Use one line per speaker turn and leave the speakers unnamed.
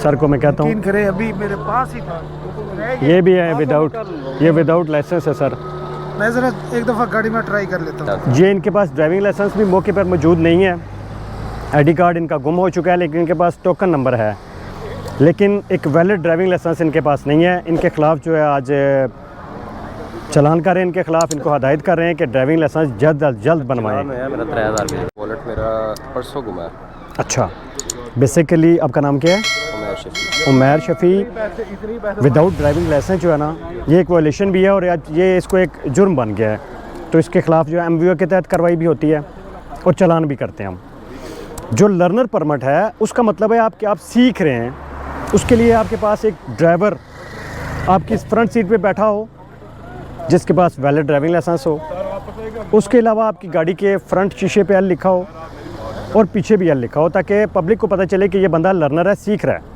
Sir को मैं कहता हूँ,
यकीन करें अभी मेरे पास ही था।
ये भी है विदाउट लाइसेंस है सर।
मैं ज़रा एक दफ़ा गाड़ी में ट्राई कर लेता हूँ।
ये इनके पास ड्राइविंग लाइसेंस भी मौके पर मौजूद नहीं है, आईडी कार्ड इनका गुम हो चुका है, लेकिन इनके पास टोकन नंबर है, लेकिन एक वैलिड ड्राइविंग लाइसेंस इनके पास नहीं है। इनके ख़िलाफ़ जो है आज चलान कर रहे हैं, इनके ख़िलाफ़ इनको हदायत कर रहे हैं कि ड्राइविंग लाइसेंस जल्द अज जल्द बनवाएं।
मेरा 3000 वॉलेट मेरा परसों गुमा है।
अच्छा, बेसिकली आपका नाम क्या है? Umair Shafi. Without driving licence जो है ना, ये एक वायलेशन भी है और ये इसको एक जुर्म बन गया है, तो इसके ख़िलाफ़ जो है MVO के तहत कार्रवाई भी होती है और चालान भी करते हैं हम। जो लर्नर परमिट है उसका मतलब है आप सीख रहे हैं, उसके लिए आपके पास एक ड्राइवर आपकी फ्रंट सीट पे बैठा हो जिसके पास वैलिड ड्राइविंग लाइसेंस हो, उसके अलावा आपकी गाड़ी के फ्रंट शीशे पे L लिखा हो और पीछे भी L लिखा हो, ताकि पब्लिक को पता चले कि ये बंदा लर्नर है, सीख रहा है।